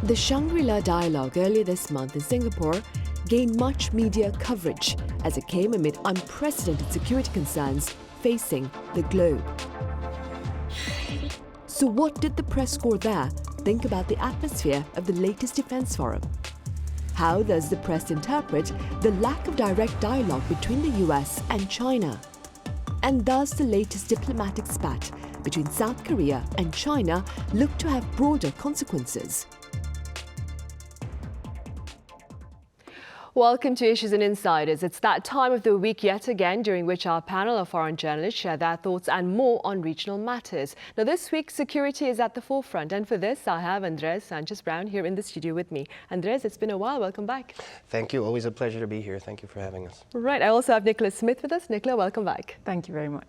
The Shangri-La Dialogue earlier this month in Singapore gained much media coverage as it came amid unprecedented security concerns facing the globe. So what did the press corps there think about the atmosphere of the latest defense forum? How does the press interpret the lack of direct dialogue between the US and China? And does the latest diplomatic spat between South Korea and China look to have broader consequences? Welcome to Issues and Insiders. It's that time of the week yet again during which our panel of foreign journalists share their thoughts and more on regional matters. Now this week, security is at the forefront, and for this I have Andres Sanchez Braun here in the studio with me. Andres, it's been a while. Welcome back. Thank you. Always a pleasure to be here. Thank you for having us. Right. I also have Nicola Smith with us. Nicola, welcome back. Thank you very much.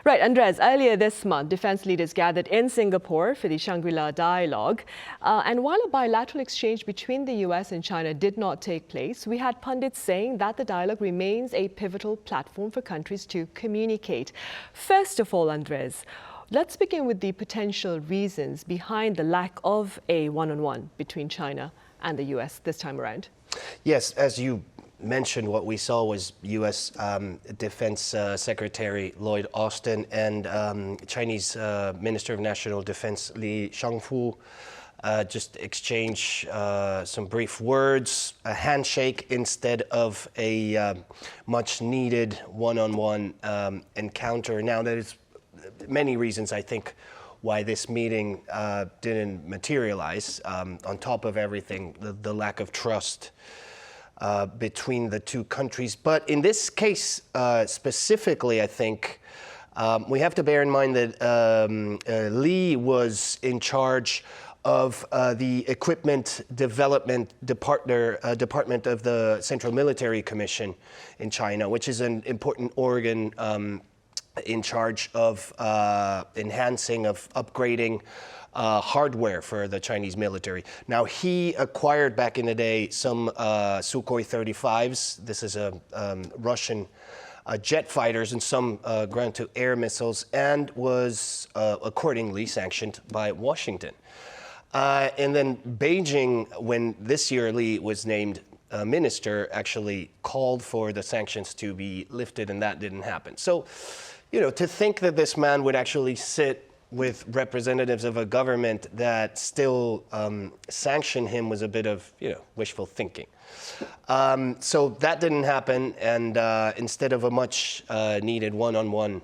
Right, Andres, earlier this month, defense leaders gathered in Singapore for the Shangri-La Dialogue. And while a bilateral exchange between the US and China did not take place, we had pundits saying that the dialogue remains a pivotal platform for countries to communicate. First of all, Andres, let's begin with the potential reasons behind the lack of a one-on-one between China and the US this time around. Yes, as you mentioned, what we saw was U.S. Defense Secretary Lloyd Austin and Chinese Minister of National Defense Li Shangfu just exchange some brief words, a handshake instead of a much needed one-on-one encounter. Now, there's many reasons, I think, why this meeting didn't materialize. On top of everything, the lack of trust between the two countries. But in this case specifically, I think we have to bear in mind that Li was in charge of the Equipment Development Department of the Central Military Commission in China, which is an important organ in charge of enhancing, of upgrading hardware for the Chinese military. Now, he acquired back in the day some Sukhoi 35s. This is a Russian jet fighters and some ground-to-air missiles, and was accordingly sanctioned by Washington. And then Beijing, when this year Li was named minister, actually called for the sanctions to be lifted, and that didn't happen. So, you know, to think that this man would actually sit with representatives of a government that still sanctioned him was a bit of, wishful thinking. So that didn't happen, and instead of a much needed one-on-one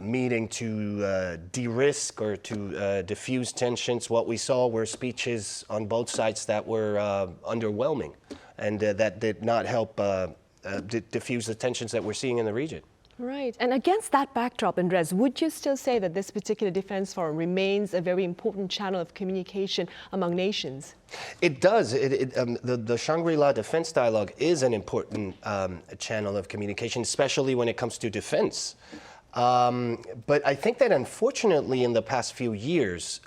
meeting to de-risk or to diffuse tensions, what we saw were speeches on both sides that were underwhelming, and that did not help diffuse the tensions that we're seeing in the region. Right. And against that backdrop, Andres, would you still say that this particular defense forum remains a very important channel of communication among nations? It does. The Shangri-La Defense Dialogue is an important channel of communication, especially when it comes to defense. But I think that unfortunately in the past few years,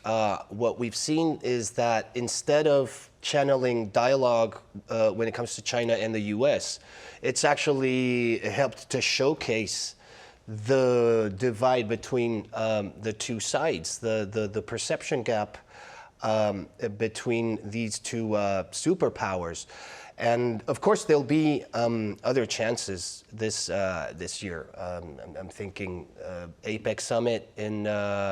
what we've seen is that instead of channeling dialogue when it comes to China and the US, it's actually helped to showcase the divide between the two sides, the perception gap between these two superpowers. And of course, there'll be other chances this year. I'm thinking APEC summit in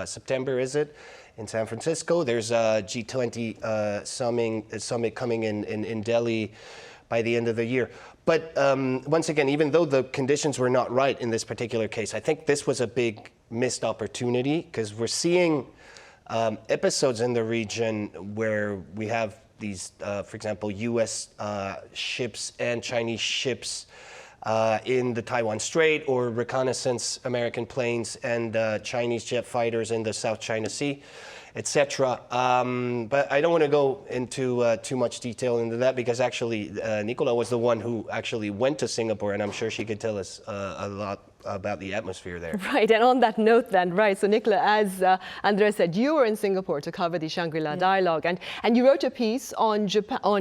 September, is it? In San Francisco. There's a G20 summit coming in Delhi by the end of the year. But once again, even though the conditions were not right in this particular case, I think this was a big missed opportunity, because we're seeing episodes in the region where we have these, for example, U.S. ships and Chinese ships in the Taiwan Strait, or reconnaissance American planes and Chinese jet fighters in the South China Sea, etc. But I don't want to go into too much detail into that, because actually Nicola was the one who actually went to Singapore, and I'm sure she could tell us a lot about the atmosphere there. Right, and on that note then, right, so Nicola, as Andres said, you were in Singapore to cover the Shangri-La Dialogue, and you wrote a piece on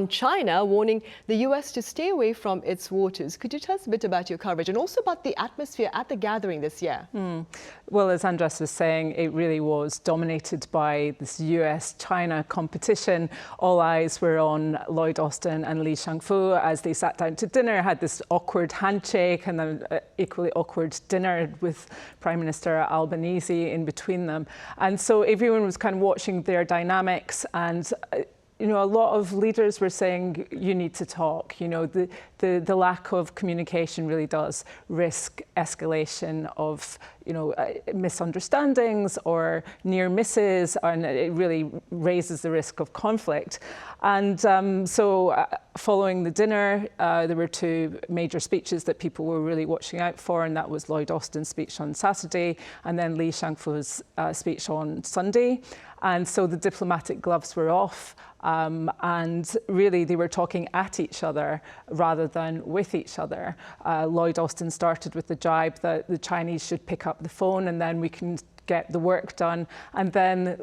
China warning the US to stay away from its waters. Could you tell us a bit about your coverage and also about the atmosphere at the gathering this year? Well, as Andres was saying, it really was dominated by this US-China competition. All eyes were on Lloyd Austin and Li Shangfu as they sat down to dinner, had this awkward handshake and then equally awkward dinner with Prime Minister Albanese in between them. And so everyone was kind of watching their dynamics, and a lot of leaders were saying, you need to talk. The lack of communication really does risk escalation of, misunderstandings or near misses, and it really raises the risk of conflict. And so following the dinner, there were two major speeches that people were really watching out for, and that was Lloyd Austin's speech on Saturday and then Li Shangfu's speech on Sunday. And so the diplomatic gloves were off, and really they were talking at each other rather than with each other. Lloyd Austin started with the jibe that the Chinese should pick up the phone and then we can get the work done. And then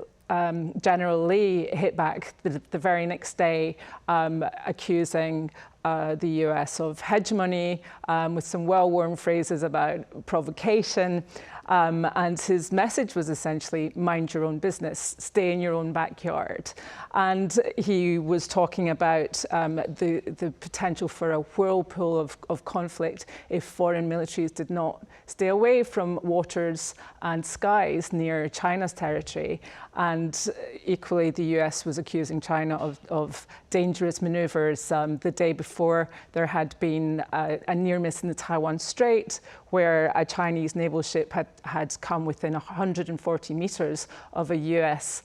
General Li hit back the very next day, accusing the US of hegemony with some well-worn phrases about provocation. And his message was essentially, mind your own business, stay in your own backyard. And he was talking about the potential for a whirlpool of conflict if foreign militaries did not stay away from waters and skies near China's territory. And equally, the US was accusing China of dangerous maneuvers. The day before, there had been a near miss in the Taiwan Strait, where a Chinese naval ship had come within 140 meters of a US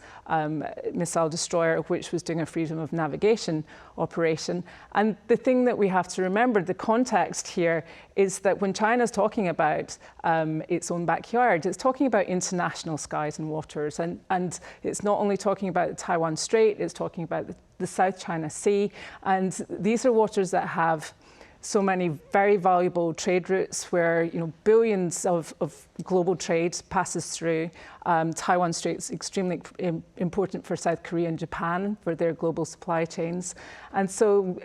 missile destroyer, which was doing a freedom of navigation operation. And the thing that we have to remember, the context here, is that when China's talking about its own backyard, it's talking about international skies and waters. And it's not only talking about the Taiwan Strait, it's talking about the South China Sea. And these are waters that have so many very valuable trade routes where billions of global trade passes through. Taiwan Strait is extremely important for South Korea and Japan for their global supply chains. And so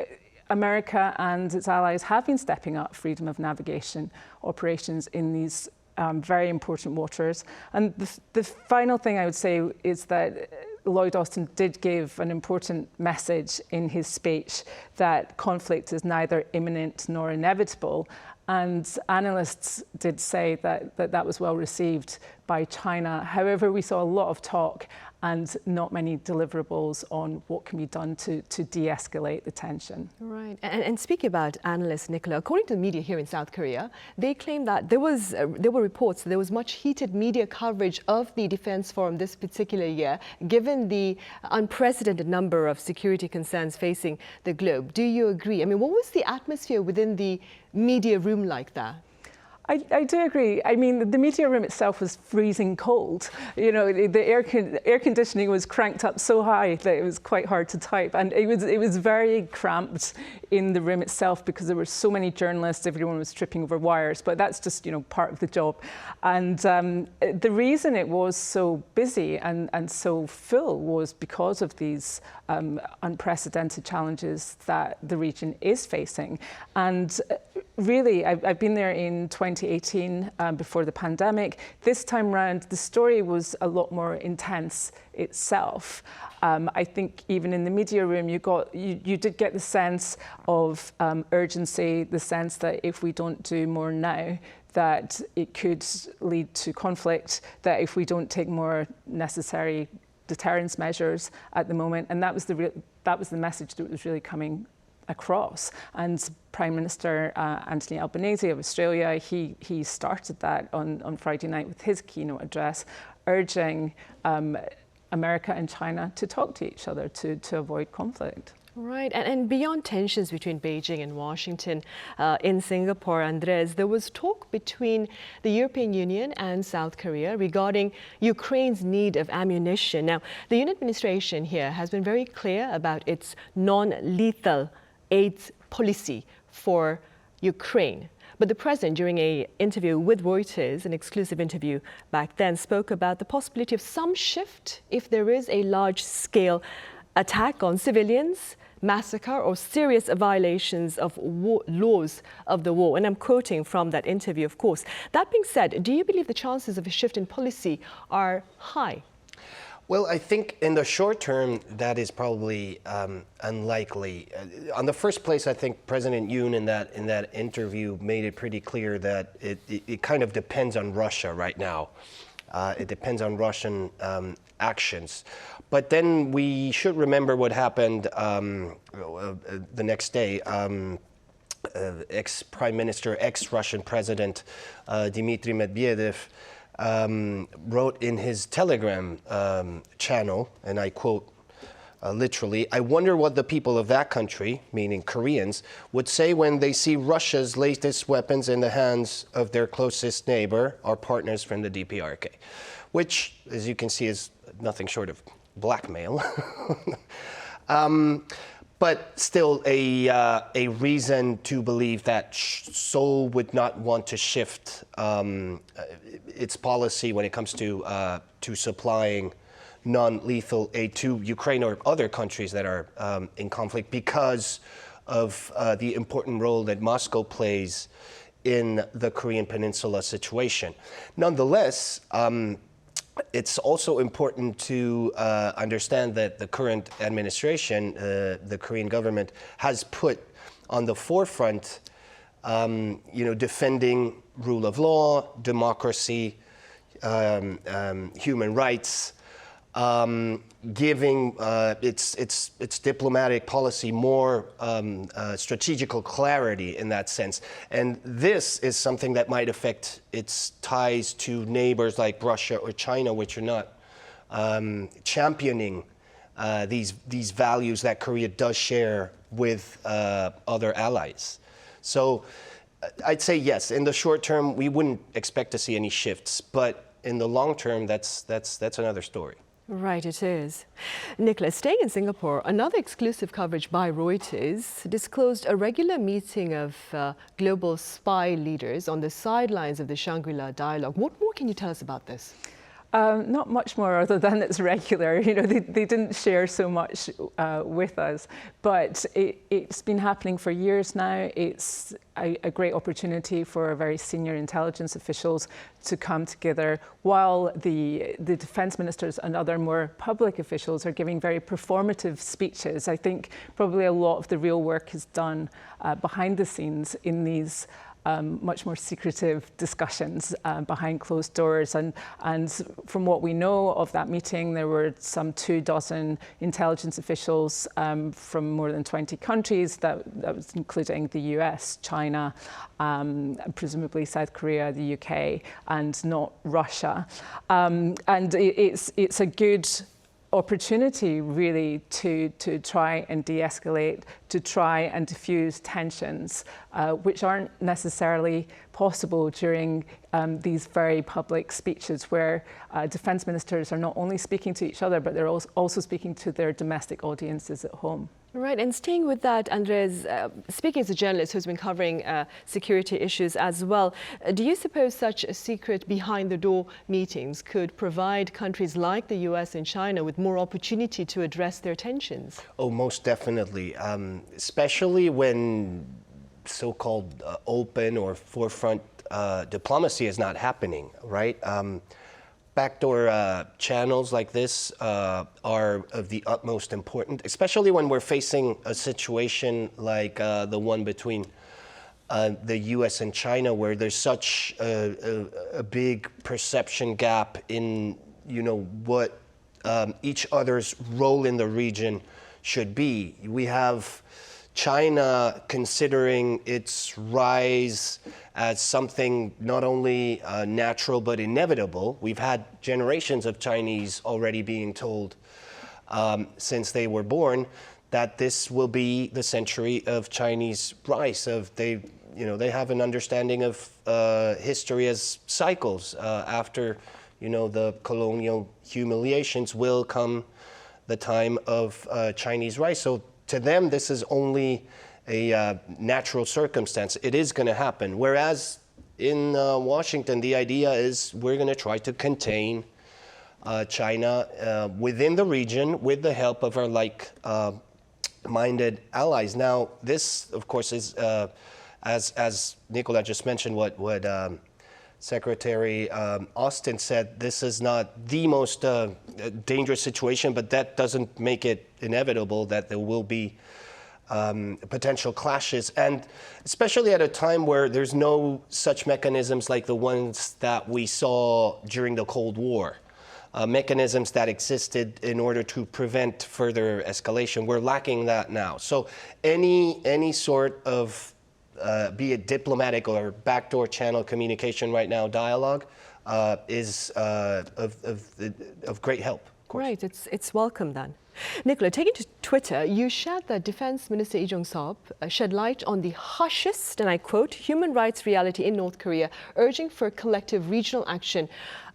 America and its allies have been stepping up freedom of navigation operations in these very important waters. And the final thing I would say is that Lloyd Austin did give an important message in his speech that conflict is neither imminent nor inevitable. And analysts did say that was well received by China. However, we saw a lot of talk and not many deliverables on what can be done to de-escalate the tension. Right. And speaking about analysts, Nicola, according to the media here in South Korea, they claim that there were reports that there was much heated media coverage of the Defense Forum this particular year, given the unprecedented number of security concerns facing the globe. Do you agree? I mean, what was the atmosphere within the media room like that? I do agree. I mean, the media room itself was freezing cold. The air conditioning was cranked up so high that it was quite hard to type, and it was very cramped in the room itself because there were so many journalists. Everyone was tripping over wires, but that's just part of the job. And the reason it was so busy and so full was because of these unprecedented challenges that the region is facing. And really, I've been there in 2018 before the pandemic. This time round, the story was a lot more intense itself. I think even in the media room, you did get the sense of urgency, the sense that if we don't do more now, that it could lead to conflict, that if we don't take more necessary deterrence measures at the moment, and that was the message that was really coming across. And Prime Minister Anthony Albanese of Australia, he started that on Friday night with his keynote address, urging America and China to talk to each other to avoid conflict. Right, and beyond tensions between Beijing and Washington, in Singapore, Andres, there was talk between the European Union and South Korea regarding Ukraine's need of ammunition. Now, the Union administration here has been very clear about its non-lethal aid policy for Ukraine. But the president, during an interview with Reuters, an exclusive interview back then, spoke about the possibility of some shift if there is a large-scale attack on civilians, massacre or serious violations of laws of the war. And I'm quoting from that interview, of course. That being said, do you believe the chances of a shift in policy are high? Well, I think in the short term, that is probably unlikely. On the first place, I think President Yoon in that interview made it pretty clear that it kind of depends on Russia right now. It depends on Russian actions. But then we should remember what happened the next day. Ex-Prime Minister, ex-Russian President Dmitry Medvedev wrote in his Telegram channel, and I quote literally, "I wonder what the people of that country," meaning Koreans, "would say when they see Russia's latest weapons in the hands of their closest neighbor, our partners from the DPRK," which, as you can see, is nothing short of blackmail. But still a reason to believe that Seoul would not want to shift its policy when it comes to supplying non-lethal aid to Ukraine or other countries that are in conflict because of the important role that Moscow plays in the Korean Peninsula situation. Nonetheless, it's also important to understand that the current administration, the Korean government, has put on the forefront, defending rule of law, democracy, human rights, giving its diplomatic policy more strategical clarity in that sense. And this is something that might affect its ties to neighbors like Russia or China, which are not championing these values that Korea does share with other allies. So I'd say yes, in the short term, we wouldn't expect to see any shifts, but in the long term, that's another story. Right, it is. Nicola, staying in Singapore, another exclusive coverage by Reuters disclosed a regular meeting of global spy leaders on the sidelines of the Shangri-La Dialogue. What more can you tell us about this? Not much more other than it's regular. They didn't share so much with us, but it's been happening for years now. It's a great opportunity for very senior intelligence officials to come together while the defense ministers and other more public officials are giving very performative speeches. I think probably a lot of the real work is done behind the scenes in these much more secretive discussions behind closed doors. And from what we know of that meeting, there were some 24 intelligence officials from more than 20 countries, that was including the US, China, presumably South Korea, the UK, and not Russia. And it's a good opportunity really to try and de-escalate, to try and diffuse tensions, which aren't necessarily possible during these very public speeches where defense ministers are not only speaking to each other, but they're also speaking to their domestic audiences at home. Right, and staying with that, Andres, speaking as a journalist who's been covering security issues as well, do you suppose such secret behind-the-door meetings could provide countries like the US and China with more opportunity to address their tensions? Oh, most definitely, especially when so-called open or forefront diplomacy is not happening, right? Backdoor channels like this are of the utmost importance, especially when we're facing a situation like the one between the US and China, where there's such a big perception gap in, what each other's role in the region should be. We have China considering its rise as something not only natural but inevitable. We've had generations of Chinese already being told since they were born that this will be the century of Chinese rise. They have an understanding of history as cycles. After the colonial humiliations will come the time of Chinese rise. So to them, this is only a natural circumstance. It is going to happen. Whereas in Washington, the idea is we're going to try to contain China within the region with the help of our minded allies. Now, this, of course, is, as Nicola just mentioned, what Secretary Austin said, this is not the most dangerous situation, but that doesn't make it inevitable that there will be potential clashes, and especially at a time where there's no such mechanisms like the ones that we saw during the Cold War. Mechanisms that existed in order to prevent further escalation. We're lacking that now. So any sort of, be it diplomatic or backdoor channel communication right now, dialogue, is of great help. Of course. Right, it's welcome then. Nicola, taking to Twitter, you shared that Defense Minister Lee Jong-sop shed light on the harshest, and I quote, human rights reality in North Korea, urging for collective regional action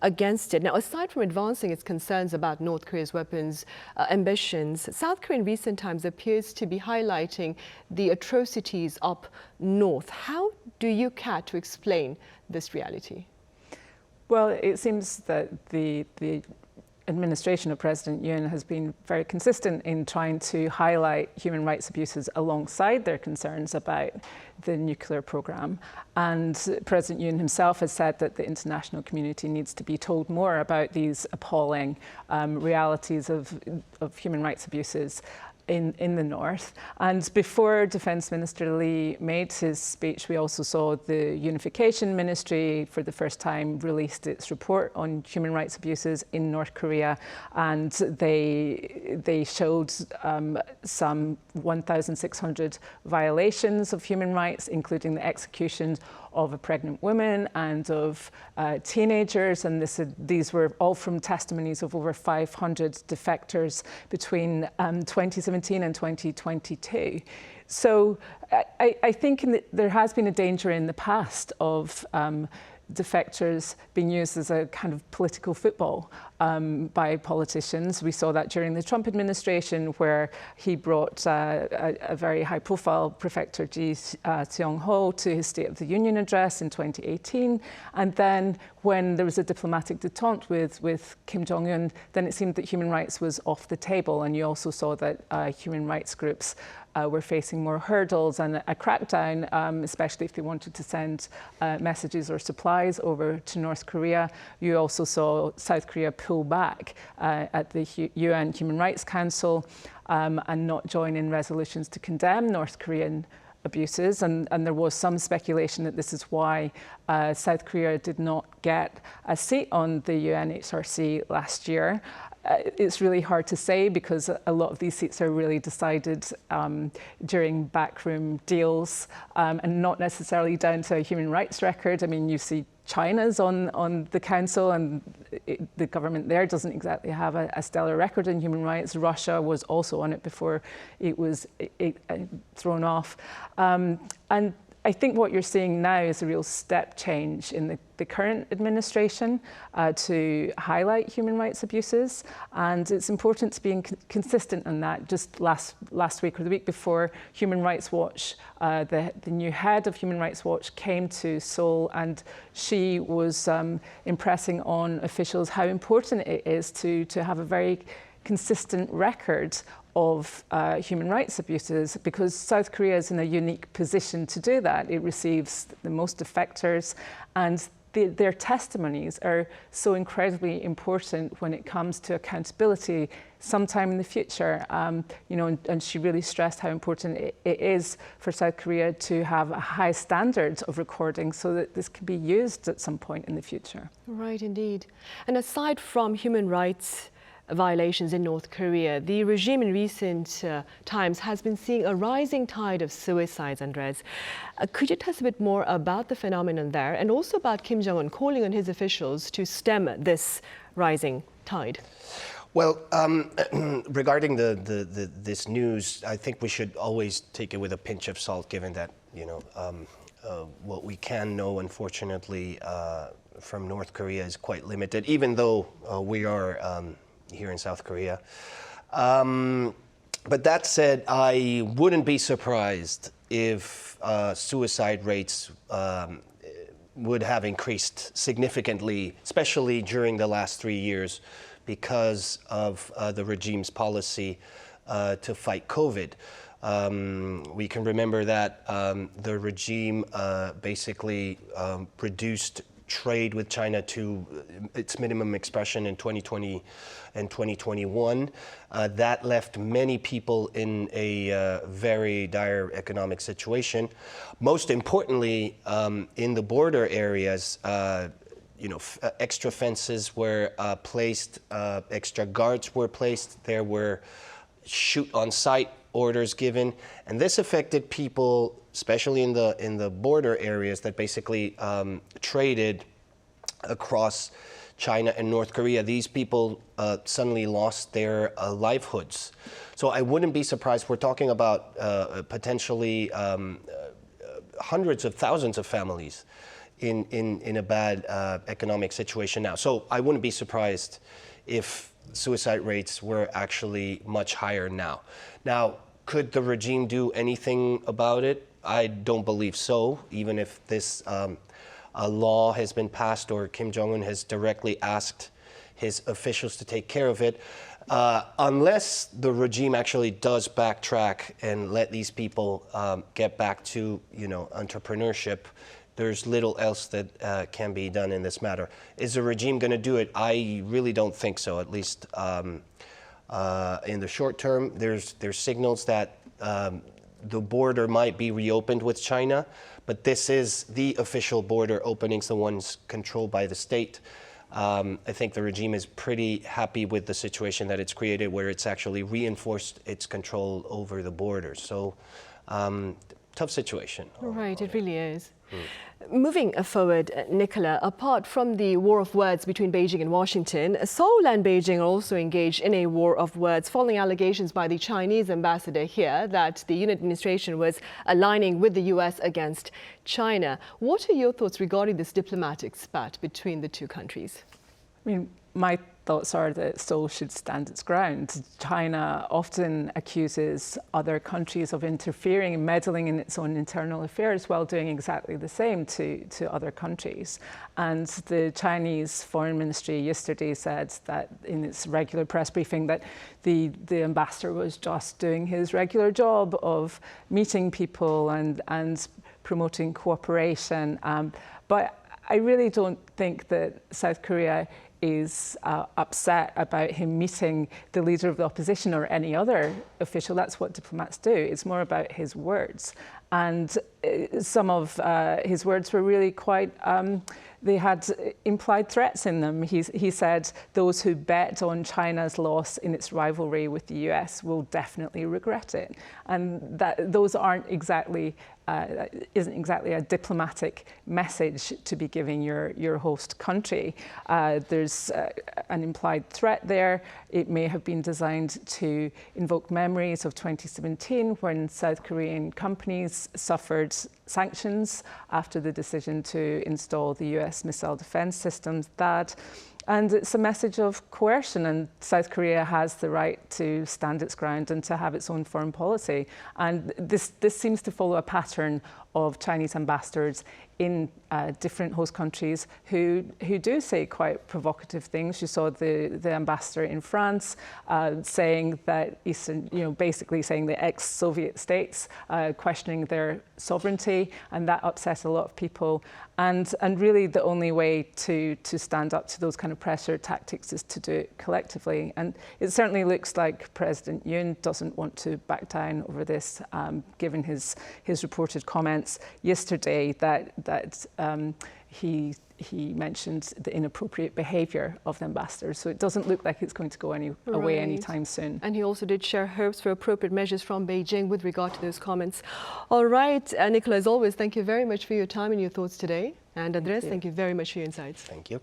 against it. Now, aside from advancing its concerns about North Korea's weapons ambitions, South Korea in recent times appears to be highlighting the atrocities up north. How do you care to explain this reality? Well, it seems that the administration of President Yoon has been very consistent in trying to highlight human rights abuses alongside their concerns about the nuclear program. And President Yoon himself has said that the international community needs to be told more about these appalling realities of human rights abuses in the north. And before Defence Minister Lee made his speech, we also saw the Unification Ministry for the first time released its report on human rights abuses in North Korea, and they showed some 1,600 violations of human rights, including the execution of a pregnant woman and of teenagers, and these were all from testimonies of over 500 defectors between 2017 and 2022. So I think there has been a danger in the past of defectors being used as a kind of political football by politicians. We saw that during the Trump administration, where he brought a very high-profile prefector, Ji Seong-ho, to his State of the Union address in 2018. And then when there was a diplomatic détente with Kim Jong-un, then it seemed that human rights was off the table. And you also saw that human rights groups were facing more hurdles and a crackdown, especially if they wanted to send messages or supplies over to North Korea. You also saw South Korea pull back at the UN Human Rights Council and not join in resolutions to condemn North Korean abuses. And there was some speculation that this is why South Korea did not get a seat on the UNHRC last year. It's really hard to say because a lot of these seats are really decided during backroom deals and not necessarily down to a human rights record. I mean, you see China's on the council, and the government there doesn't exactly have a stellar record in human rights. Russia was also on it before it was thrown off. And I think what you're seeing now is a real step change in the current administration to highlight human rights abuses, and it's important to be consistent on that. Just last week or the week before, Human Rights Watch, the new head of Human Rights Watch, came to Seoul, and she was impressing on officials how important it is to have a very consistent record of human rights abuses, because South Korea is in a unique position to do that. It receives the most defectors, and their testimonies are so incredibly important when it comes to accountability sometime in the future. And she really stressed how important it is for South Korea to have a high standard of recording so that this can be used at some point in the future. Right, indeed. And aside from human rights violations in North Korea, the regime in recent times has been seeing a rising tide of suicides, Andres. Could you tell us a bit more about the phenomenon there, and also about Kim Jong-un calling on his officials to stem this rising tide? Well, regarding this news, I think we should always take it with a pinch of salt, given that, what we can know, unfortunately, from North Korea is quite limited, even though we are here in South Korea. But that said, I wouldn't be surprised if suicide rates would have increased significantly, especially during the last 3 years, because of the regime's policy to fight COVID. We can remember that the regime basically reduced trade with China to its minimum expression in 2020 and 2021. That left many people in a very dire economic situation. Most importantly, in the border areas, extra fences were placed, extra guards were placed, there were shoot-on-sight orders given, and this affected people, especially in the border areas that basically traded across China and North Korea. These people suddenly lost their livelihoods. So I wouldn't be surprised. We're talking about potentially hundreds of thousands of families in a bad economic situation now. So I wouldn't be surprised if suicide rates were actually much higher now. Now, could the regime do anything about it? I don't believe so, even if this a law has been passed or Kim Jong-un has directly asked his officials to take care of it. Unless the regime actually does backtrack and let these people get back to entrepreneurship, there's little else that can be done in this matter. Is the regime going to do it? I really don't think so, at least in the short term. There's signals that the border might be reopened with China, but this is the official border openings, the ones controlled by the state. I think the regime is pretty happy with the situation that it's created, where it's actually reinforced its control over the border. So, tough situation. Right, it really is. Moving forward, Nicola, apart from the war of words between Beijing and Washington, Seoul and Beijing are also engaged in a war of words following allegations by the Chinese ambassador here that the unit administration was aligning with the US against China. What are your thoughts regarding this diplomatic spat between the two countries? I mean, my thoughts are that Seoul should stand its ground. China often accuses other countries of interfering and meddling in its own internal affairs while doing exactly the same to other countries. And the Chinese Foreign Ministry yesterday said that in its regular press briefing that the ambassador was just doing his regular job of meeting people and promoting cooperation. But I really don't think that South Korea is upset about him meeting the leader of the opposition or any other official. That's what diplomats do. It's more about his words. And some of his words were really quite, they had implied threats in them. He said those who bet on China's loss in its rivalry with the US will definitely regret it. And those aren't exactly, isn't exactly a diplomatic message to be giving your host country. There's an implied threat there. It may have been designed to invoke memories of 2017 when South Korean companies suffered sanctions after the decision to install the US missile defense systems, THAAD. And it's a message of coercion, and South Korea has the right to stand its ground and to have its own foreign policy. And this seems to follow a pattern of Chinese ambassadors in different host countries who do say quite provocative things. You saw the ambassador in France saying that Eastern, basically saying the ex-Soviet states, questioning their sovereignty, and that upset a lot of people. And really the only way to stand up to those kind of pressure tactics is to do it collectively. And it certainly looks like President Yoon doesn't want to back down over this, given his reported comments yesterday that he mentioned the inappropriate behaviour of the ambassador. So it doesn't look like it's going to go away anytime soon. And he also did share hopes for appropriate measures from Beijing with regard to those comments. All right, Nicola, as always, thank you very much for your time and your thoughts today. And Andres, thank you very much for your insights. Thank you.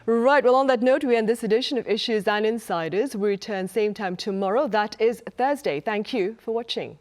Right, well, on that note, we end this edition of Issues and Insiders. We return same time tomorrow. That is Thursday. Thank you for watching.